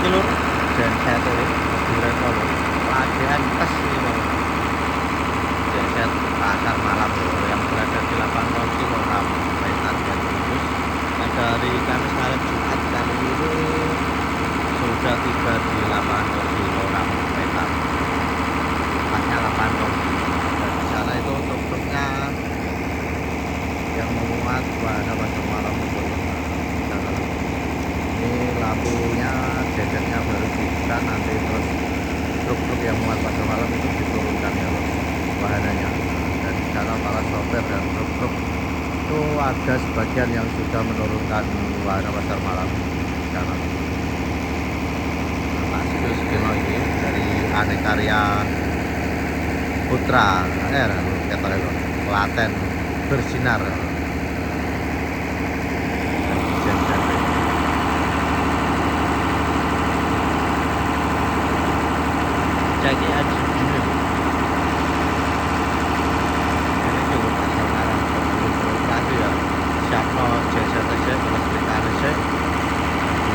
iki lur genset duren lho lagian tes iki lho genset pasar malam lho yang berada di lapangan Siloram Wetan dan Kudus. Nah, dari Kamis malam Jumat kali ini sudah tiba di lapangan Siloram Wetan, tepatnya lapangan dan di sana itu truk-truknya yang memuat wahana pasar malam itu. Ini lampunya jajarnya baru dibuka, nanti terus truk-truk yang muat pasar malam itu diturunkan ya loh wahananya. Dan di sana para sopir dan truk-truk itu ada sebagian yang sudah menurunkan wahana pasar malam di sana. Nah, Situ Sugino ini dari Anekarya Putra kata lo Klaten bersinar. Jadi aja dulu. Ini juga pasal malam sebelum beroperasi ya. Siapa jasa saja kalau sebentar saja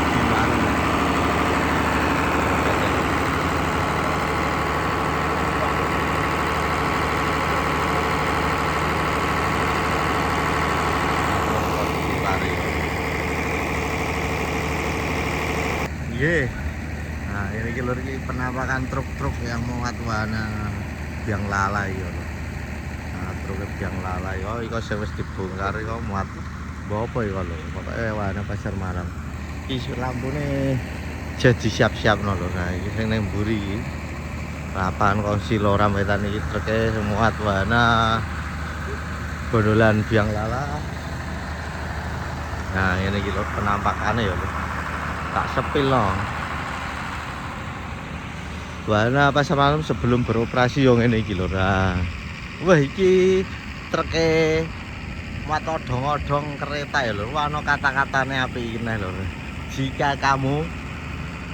gimana nih? Ye. Nah, ini lur iki penampakan truk-truk yang muat wahana biang lala ya. Nah, truk biang lala ya iku wis dibongkar iku muat apa ya lho. Pokoke wahana pasar malam. Iki lampune jadi siap-siapno lho. Nah, iki sing ning mburi iki. Lapangan Siloram Wetan iki truke muat wahana gondolan biang lala. Nah, ini iki lho penampakane ya lho. Tak sepil loh. Wahana pasar malam sebelum beroperasi yang ini iki lho. Wah iki treke muat odong-odong kereta ya lho. Ana kata-katane apik neh lho. Jika kamu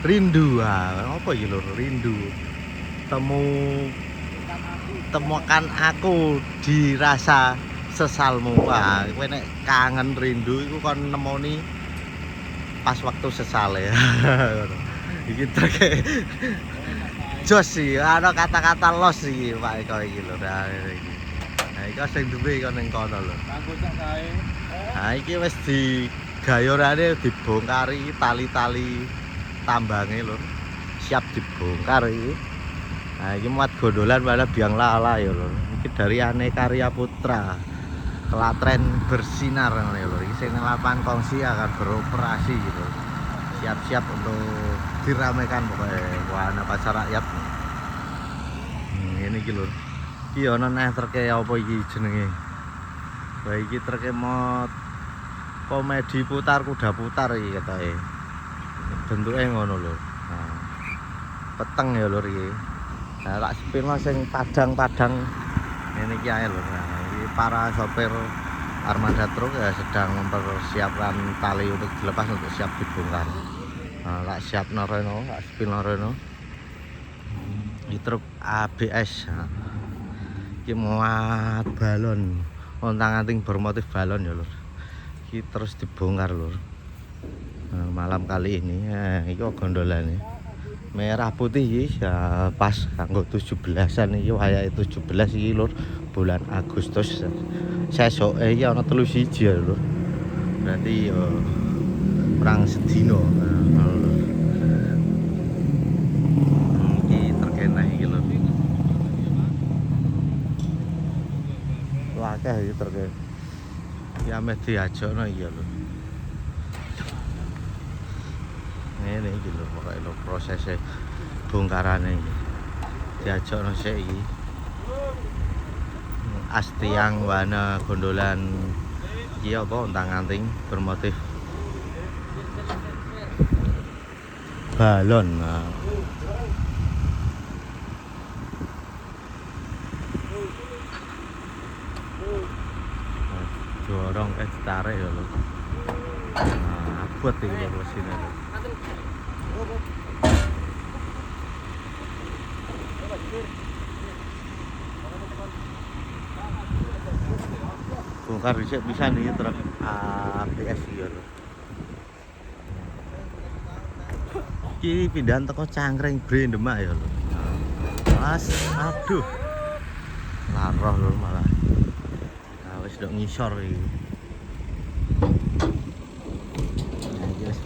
rindu, apa iki lho rindu. Temukan aku di rasa sesalmu. Wah, kowe nek kangen rindu iku kon nemoni pas waktu sesal ya. Iki treke jos sih, ada kata-kata los sih Pak Eko iki lho. Nah iki sing duwe iku ning kono lho. Nah iki wis digayorane dibongkari tali-tali tambange lho. Siap dibongkar iki. Nah iki muat gondolan malah biang lala ya lho. Iki dari Anekarya Putra. Klaten bersinar ya lho. Iki sing lapangan kongsi akan beroperasi gitu. Siap-siap untuk diramaikan pokoknya wahana pasar rakyat. Ini iki lho. Iki ana neh treke apa iki jenenge? Wah iki treke mod komedi putar kuda putar iki katoke. Bentuke ngono lho. Nah, peteng ya lho iki. Nah, tak sepilno sing padang-padang ini iki ae lho. Nah, iki para sopir armada truk ya sedang mempersiapkan tali untuk dilepas untuk siap dibongkar. Nah, tak siap noreno, tak sepil noreno. Ini truk ABS. Nah, ini muat balon, ontang-anting bermotif balon ya lur. Ini terus dibongkar lur. Nah, malam kali ini, ini gondolan ini. Merah putih ya pas kanggo 17-an iki wayahe 17 iki lur bulan Agustus. Sesoke iki ana 3 siji ya lur. Berarti yo perang sedina. Iki terkena iki lur. Akeh iki terkena. Ya meh diajono iki lur. Ini iki lho pokoke lho prosese bongkarane iki. Diajakno sik iki. Astiang wahana gondolan iki apa ontang-anting bermotif balon. Nah. Dorong ditarik ya lho. Nah, abot iki lho mesine lho. Bongkar dhisik bisa nih truk ABS iki lho. Iki pindahan teko Cangkring Bre Demak ya lho. Mas, aduh. Laroh lho malah. Nah, wis ndok ngisor iki. Nah, iki wis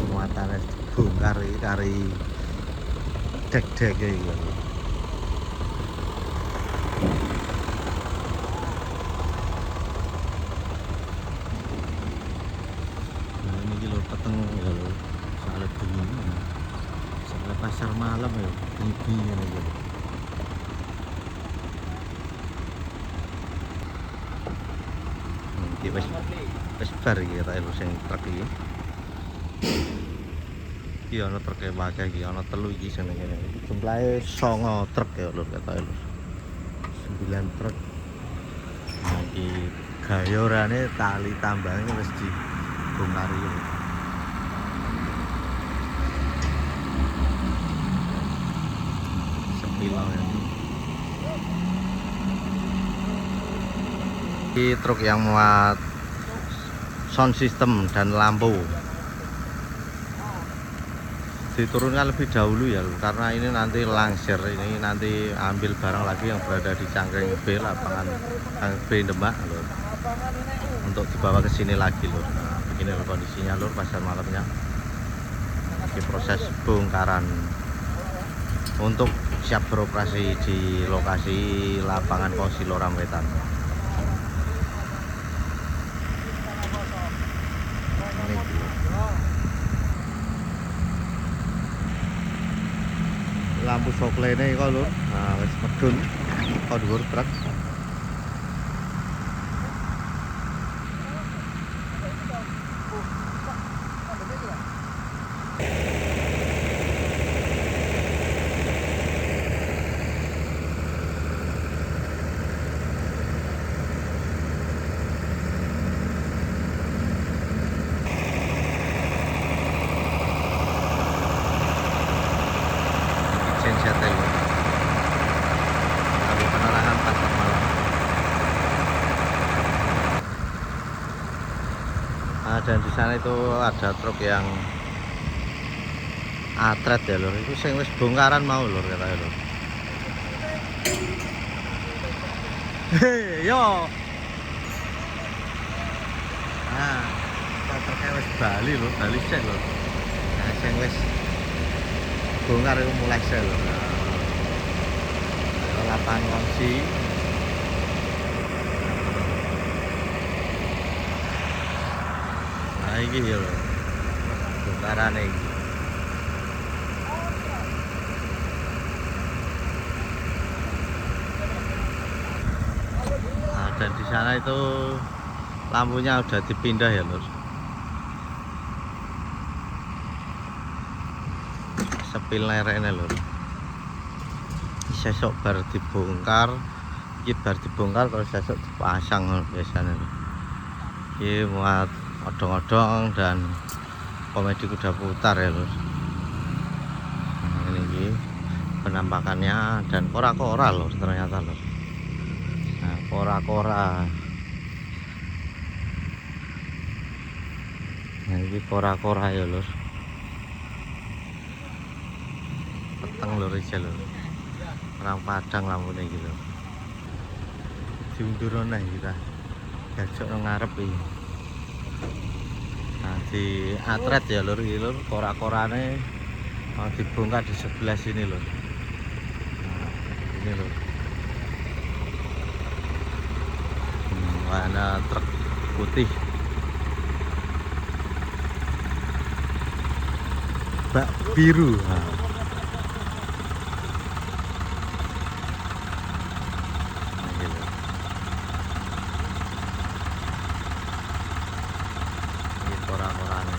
muatane bongkar iki kari dek-dek iki. Nah, ini lho peteng ya lho. Soale bengi. Soale pasar malam ya, bengi ngene iki. Iki wis bar iki tak lho sing truk iki. Iki ana truk e wae iki, ana 3 iki sing ngene. Jumlahe 9 truk ya lho ketoke lho. 9 truk. Nah, iki gayorane tali tambange wis dibongkar iki. Sepilau ya. Ini truk yang muat sound system dan lampu diturunkan lebih dahulu ya karena ini nanti langsir, ini nanti ambil barang lagi yang berada di Cangkring B, lapangan Cangkring B Demak lur, untuk dibawa ke sini lagi lur. Nah, begini lur kondisinya lur pasar malamnya. Di proses bongkaran untuk siap beroperasi di lokasi lapangan Kosi Loram Wetan. Lampu soklene kok lur. Nah, wis medun kok dhuwur truk. Setel lampu penerangan pasar malam. Nah, dan di sana itu ada truk yang atret ya lur, itu sing wis bongkaran mau lur katanya lur. Hei yo, nah truknya wis bali lur, bali sik lur. Nah, sing wis bongkar itu mulai sel lho. Lapangan Kosi. Nah iki ya lho. Bongkarane iki. Nah, dan di sana itu lampunya udah dipindah ya lur. Sepil lerene lho. Sesok bar dibongkar, iki bar dibongkar terus sesok dipasang biasanya lho. Iki muat odong-odong dan komedi kuda putar ya lho. Nah, ini iki penampakannya dan kora-kora lho ternyata lho. Nah, kora-kora. Nah, ini kora-kora ya lho. Peteng lur iki lho. Orang Padang lampune iki lho. Diundur neh kita. Gajok nang ngarep iki. Nah, di atret ya lur iki lur, kora-korane dibongkar di sebelah sini lur. Nah, ini lur. Warna truk putih. Bak biru. Nah. Kora-korane.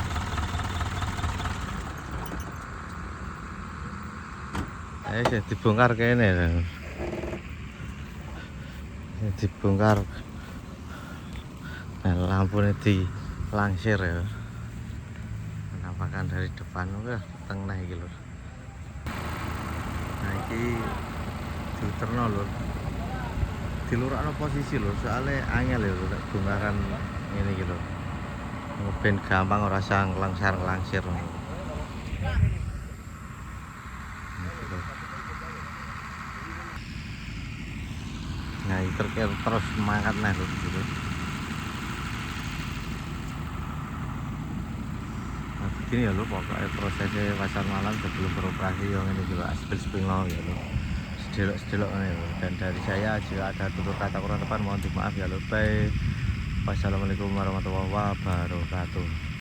Ayo dibongkar kene. Dibongkar. Nah, lampunya dilangsir ya. Penampakan dari depan udah tengah iki lur. Nah, iki diuterno lur. Dilurakno posisi lur, soalnya angel ya lur bongkaran ngene iki lur. Ben gampang ora usah nglangsir-nglangsir. truknya terus mangkat nah lho gitu. Nah, begini ya lho pokoknya prosesnya pasar malam sebelum beroperasi yang ini juga spill mau ya lho. Sedelok-sedelok ya lho. Dan dari saya jika ada tutur kata kurang tepat mohon dimaaf ya lho. Bye. Wassalamualaikum warahmatullahi wabarakatuh.